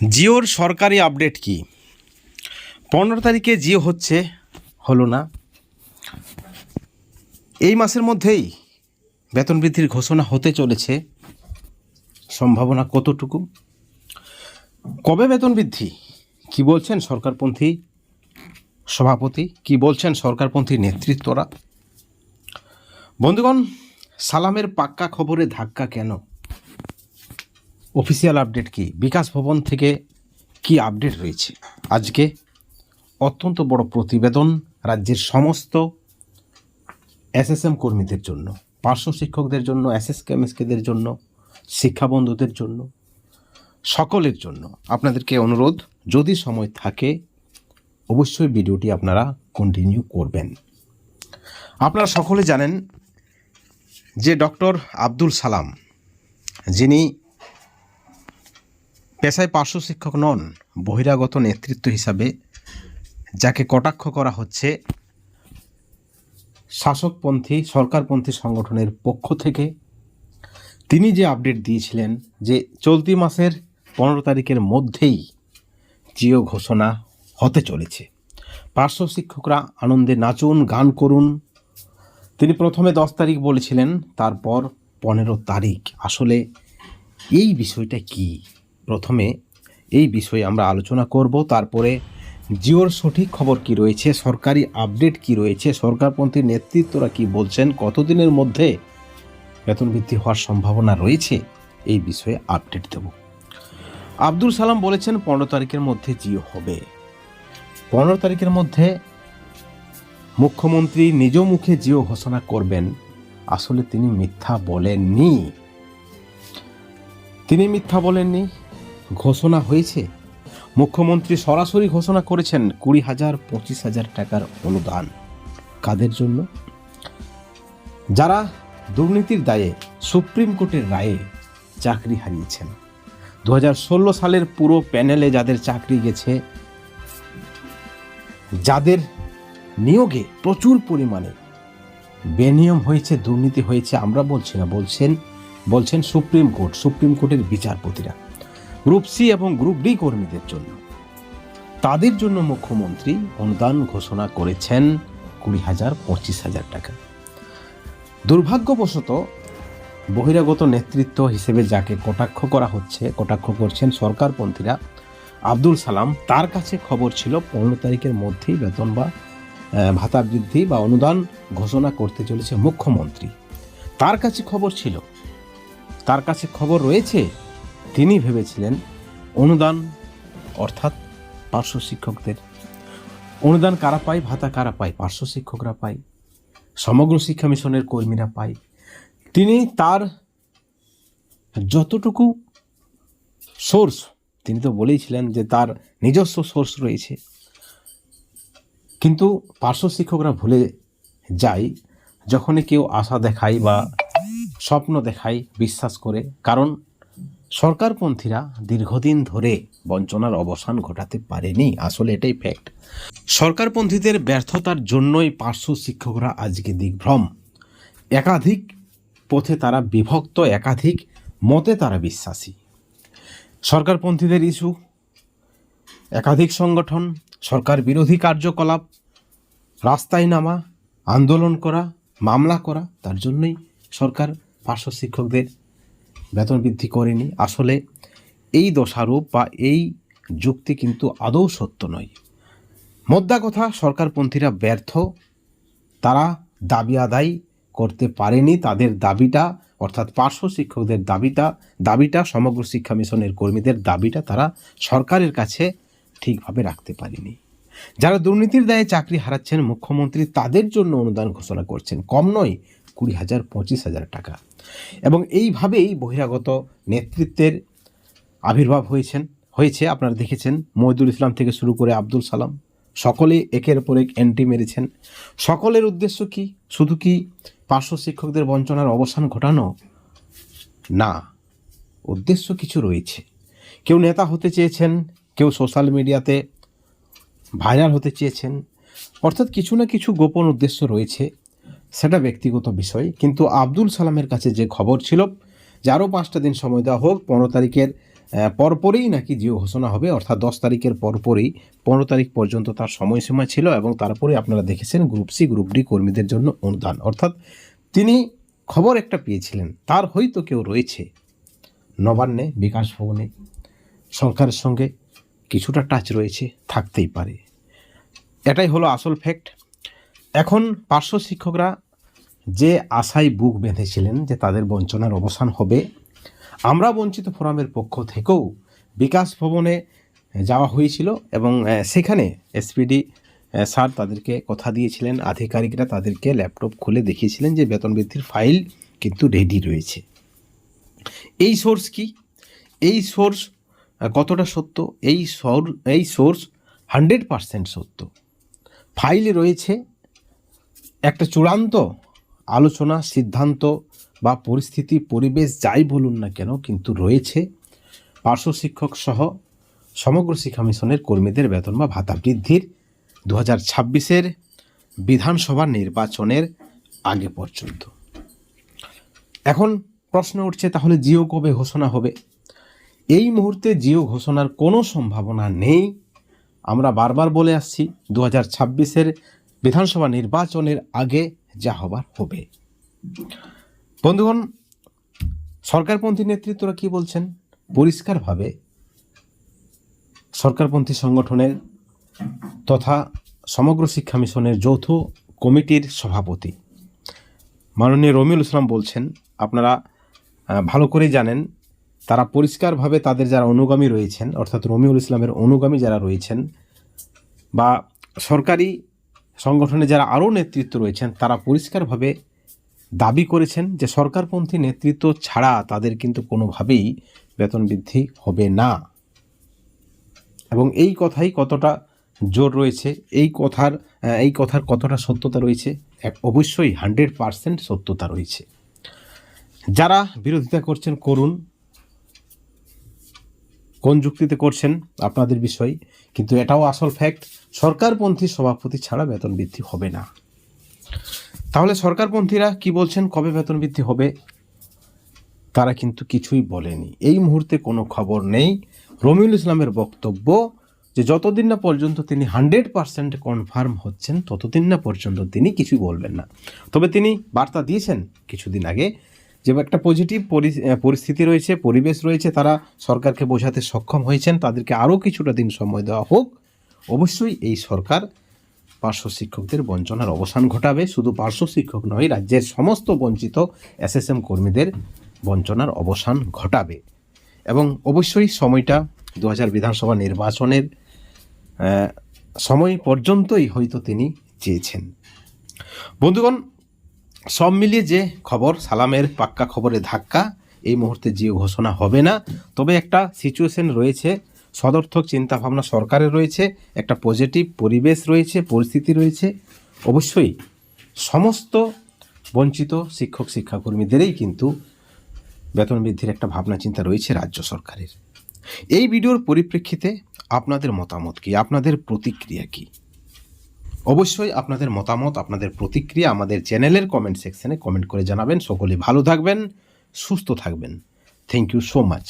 জিওর সরকারি আপডেট কি? 15 তারিখে জিও হলো না। এই মাসের মধ্যেই বেতন বৃদ্ধির ঘোষণা হতে চলেছে। সম্ভাবনা কতটুকু? কবে বেতন বৃদ্ধি? কি বলছেন সরকারপন্থী সভাপতি, কি বলছেন সরকারপন্থী নেতৃত্বরা? বন্ধুগণ, সালামের পাক্কা খবরে ধাক্কা কেন? অফিসিয়াল আপডেট কি? বিকাশ ভবন থেকে কি আপডেট রয়েছে? আজকে অত্যন্ত বড় প্রতিবেদন রাজ্যের সমস্ত এসএসএম কর্মীদের জন্য, পার্শ্ব শিক্ষকদের জন্য, এসএসকেএমএসকেদের জন্য, শিক্ষা বন্ধুদের জন্য, সকলের জন্য আপনাদেরকে অনুরোধ, যদি সময় থাকে অবশ্যই ভিডিওটি আপনারা কন্টিনিউ করবেন। আপনারা সকলে জানেন যে ডক্টর আব্দুল সালাম, যিনি পেশায় পার্শ্ব শিক্ষক নন, বহিরাগত নেতৃত্ব হিসাবে যাকে কটাক্ষ করা হচ্ছে শাসকপন্থী সরকারপন্থী সংগঠনের পক্ষ থেকে, তিনি যে আপডেট দিয়েছিলেন যে চলতি মাসের 15 তারিখের মধ্যেই জিও ঘোষণা হতে চলেছে, পার্শ্ব শিক্ষকরা আনন্দে নাচুন, গান করুন। তিনি প্রথমে 10 তারিখ বলেছিলেন, তারপর 15 তারিখ। আসলে এই বিষয়টা কি? প্রথমে এই বিষয়ে আমরা আলোচনা করব, তারপরে জিওর সঠিক খবর কি রয়েছে, সরকারি আপডেট কি রয়েছে, সরকারপন্থী নেতৃত্বরা কি বলছেন, কতদিনের মধ্যে বেতন বৃদ্ধি হওয়ার সম্ভাবনা রয়েছে, এই বিষয়ে আপডেট দেব। আব্দুল সালাম বলেছেন 15 তারিখের মধ্যে জিও হবে। 15 তারিখের মধ্যে মুখ্যমন্ত্রী নিজ মুখে জিও ঘোষণা করবেন। আসলে তিনি মিথ্যা বলেননি, ঘোষণা হয়েছে। মুখ্যমন্ত্রী সরাসরি ঘোষণা করেছেন 20,000 25,000 টাকার অনুদান। কাদের জন্য? যারা দুর্নীতির দায়ে সুপ্রিম কোর্টের রায়ে চাকরি হারিয়েছেন। 2016 সালের পুরো প্যানেলে যাদের চাকরি গেছে, যাদের নিয়োগে প্রচুর পরিমাণে বেনিয়ম হয়েছে, দুর্নীতি হয়েছে, আমরা বলছি না, বলছেন সুপ্রিম কোর্টের বিচারপতিরা, গ্রুপ সি এবং গ্রুপ ডি কর্মীদের জন্য, তাদের জন্য মুখ্যমন্ত্রী অনুদান ঘোষণা করেছেন 20,000 25,000 টাকা। দুর্ভাগ্যবশত বহিরাগত নেতৃত্ব হিসেবে যাকে কটাক্ষ করা হচ্ছে, কটাক্ষ করছেন সরকারপন্থীরা, আব্দুল সালাম, তার কাছে খবর ছিল 15 তারিখের মধ্যেই বেতন বা ভাতা বৃদ্ধি বা অনুদান ঘোষণা করতে চলেছে মুখ্যমন্ত্রী। তার কাছে খবর ছিল, তার কাছে খবর রয়েছে। তিনি ভেবেছিলেন অনুদান অর্থাৎ পার্শ্ব শিক্ষকদের অনুদান কারা পায়, ভাতা কারা পায়, পার্শ্ব শিক্ষকরা পায়, সমগ্র শিক্ষা মিশনের কর্মীরা পায়। তিনি তার যতটুকু সোর্স, তিনি তো বলেইছিলেন যে তার নিজস্ব সোর্স রয়েছে, কিন্তু পার্শ্ব শিক্ষকরা ভুলে যায় যখনই কেউ আশা দেখায় বা স্বপ্ন দেখায় বিশ্বাস করে। কারণ সরকারপন্থীরা দীর্ঘদিন ধরে বঞ্চনার অবসান ঘটাতে পারেনি। আসলে এটাই ফ্যাক্ট। সরকারপন্থীদের ব্যর্থতার জন্যই পার্শ্ব শিক্ষকরা আজকে দিগ্ভ্রম। একাধিক পথে তারা বিভক্ত, একাধিক মতে তারা বিশ্বাসী। সরকারপন্থীদের ইস্যু, একাধিক সংগঠন, সরকার বিরোধী কার্যকলাপ, রাস্তায় নামা, আন্দোলন করা, মামলা করা, তার জন্যই সরকার পার্শ্ব শিক্ষকদের বেতন বৃদ্ধি করেনি। আসলে এই দোষারোপ বা এই যুক্তি কিন্তু আদৌ সত্য নয়। মোদ্দা কথা, সরকারপন্থীরা ব্যর্থ, তারা দাবি আদায় করতে পারেনি। তাদের দাবিটা অর্থাৎ পার্শ্ব শিক্ষকদের দাবিটা সমগ্র শিক্ষা মিশনের কর্মীদের দাবিটা তারা সরকারের কাছে ঠিকভাবে রাখতে পারেনি। যারা দুর্নীতির দায়ে চাকরি হারাচ্ছেন, মুখ্যমন্ত্রী তাদের জন্য অনুদান ঘোষণা করছেন, কম নয়, 20,000 25,000 টাকা। এবং এইভাবেই বহিরাগত নেতৃত্বের আবির্ভাব হয়েছে। আপনারা দেখেছেন, মহিদুল ইসলাম থেকে শুরু করে আব্দুল সালাম, সকলে একের পর এক এন্ট্রি মেরেছেন। সকলের উদ্দেশ্য কি? শুধু কি পার্শ্ব শিক্ষকদের বঞ্চনার অবসান ঘটানো? না, উদ্দেশ্য কিছু রয়েছে। কেউ নেতা হতে চেয়েছেন, কেউ সোশ্যাল মিডিয়াতে ভাইরাল হতে চেয়েছেন, অর্থাৎ কিছু না কিছু গোপন উদ্দেশ্য রয়েছে, সেটা ব্যক্তিগত বিষয়। কিন্তু আব্দুল সালামের কাছে যে খবর ছিল যে আরও 5টা দিন সময় দেওয়া হোক, 15 তারিখের পরপরই নাকি জিও ঘোষণা হবে, অর্থাৎ 10 তারিখের পরপরই 15 তারিখ পর্যন্ত তার সময়সীমা ছিল, এবং তারপরে আপনারা দেখেছেন গ্রুপ সি গ্রুপ ডি কর্মীদের জন্য অনুদান। অর্থাৎ তিনি খবর একটা পেয়েছিলেন, তার হয়তো কেউ রয়েছে নবান্নে, বিকাশ ভবনে, সরকারের সঙ্গে কিছুটা টাচ রয়েছে, থাকতেই পারে। এটাই হলো আসল ফ্যাক্ট। এখন পার্শ্ব শিক্ষকরা যে আশায় বুক বেঁধেছিলেন যে তাদের বঞ্চনার অবসান হবে, আমরা বঞ্চিত ফোরামের পক্ষ থেকেও বিকাশ ভবনে যাওয়া হয়েছিল, এবং সেখানে এসপিডি স্যার তাদেরকে কথা দিয়েছিলেন, আধিকারিকরা তাদেরকে ল্যাপটপ খুলে দেখিয়েছিলেন যে বেতন বৃদ্ধির ফাইল কিন্তু রেডি রয়েছে। এই সোর্স কি, এই সোর্স কতটা সত্য? এই সোর্স 100% সত্য। ফাইলে রয়েছে একটা চূড়ান্ত আলোচনা, সিদ্ধান্ত বা পরিস্থিতি, পরিবেশ যাই বলুন না কেন, কিন্তু রয়েছে পার্শ্ব শিক্ষক সহ সমগ্র শিক্ষা মিশনের কর্মীদের বেতন বা ভাতা বৃদ্ধির 2026-এর বিধানসভা নির্বাচনের আগে পর্যন্ত। এখন প্রশ্ন উঠছে, তাহলে জিও কবে ঘোষণা হবে? এই মুহূর্তে জিও ঘোষণার কোনো সম্ভাবনা নেই। আমরা বারবার বলে আসছি 2026-এর বিধানসভা নির্বাচনের আগে যা হবার হবে। বন্ধুগণ, সরকারপন্থী নেতৃত্বরা কি বলছেন? পরিষ্কারভাবে সরকারপন্থী সংগঠনের তথা সমগ্র শিক্ষা মিশনের যৌথ কমিটির সভাপতি মাননীয় রমিউল ইসলাম বলছেন, আপনারা ভালো করেই জানেন, তারা পরিষ্কারভাবে তাদের যারা অনুগামী রয়েছেন, অর্থাৎ রমিউল ইসলামের অনুগামী যারা রয়েছেন বা সরকারি সংগঠনে যারা আরও নেতৃত্ব রয়েছেন, তারা পরিষ্কারভাবে দাবি করেছেন যে সরকারপন্থী নেতৃত্ব ছাড়া তাদের কিন্তু কোনোভাবেই বেতন বৃদ্ধি হবে না। এবং এই কথাই কতটা জোর রয়েছে, এই কথার কতটা সত্যতা রয়েছে? অবশ্যই 100% সত্যতা রয়েছে। যারা বিরোধিতা করছেন করুন, কোন যুক্তিতে করছেন আপনাদের বিষয়, কিন্তু এটাও আসল ফ্যাক্ট, সরকারপন্থী সভাপতি ছাড়া বেতন বৃদ্ধি হবে না। তাহলে সরকারপন্থীরা কি বলছেন, কবে বেতন বৃদ্ধি হবে? তারা কিন্তু কিছুই বলেনি। এই মুহূর্তে কোনো খবর নেই। রমিউল ইসলামের বক্তব্য যে যতদিন না পর্যন্ত তিনি 100% কনফার্ম হচ্ছেন, ততদিন না পর্যন্ত তিনি কিছুই বলবেন না। তবে তিনি বার্তা দিয়েছেন কিছুদিন আগে যে একটা পজিটিভ পরিস্থিতি রয়েছে, পরিবেশ রয়েছে, তারা সরকারকে বোঝাতে সক্ষম হয়েছেন, তাদেরকে আরও কিছুটা দিন সময় দেওয়া হোক। অবশ্যই এই সরকার পার্শ্ব শিক্ষকদের বঞ্চনার অবসান ঘটাবে। শুধু পার্শ্ব শিক্ষক নয়, রাজ্যের সমস্ত বঞ্চিত এসএসএম কর্মীদের বঞ্চনার অবসান ঘটাবে। এবং অবশ্যই সময়টা 2000 বিধানসভা নির্বাচনের সময় পর্যন্তই হয়তো তিনি চেয়েছেন। বন্ধুগণ, সব মিলিয়ে যে খবর, সালামের পাক্কা খবরে ধাক্কা, এই মুহূর্তে জিও ঘোষণা হবে না। তবে একটা সিচুয়েশন রয়েছে, সদর্থক চিন্তাভাবনা সরকারের রয়েছে, একটা পজিটিভ পরিবেশ রয়েছে, পরিস্থিতি রয়েছে। অবশ্যই সমস্ত বঞ্চিত শিক্ষক শিক্ষাকর্মীদেরই কিন্তু বেতন বৃদ্ধির একটা ভাবনা চিন্তা রয়েছে রাজ্য সরকারের। এই ভিডিওর পরিপ্রেক্ষিতে আপনাদের মতামত কি, আপনাদের প্রতিক্রিয়া কি? অবশ্যই আপনাদের মতামত, আপনাদের প্রতিক্রিয়া আমাদের চ্যানেলের কমেন্ট সেকশনে কমেন্ট করে জানাবেন। সকলে ভালো থাকবেন, সুস্থ থাকবেন। Thank you so much.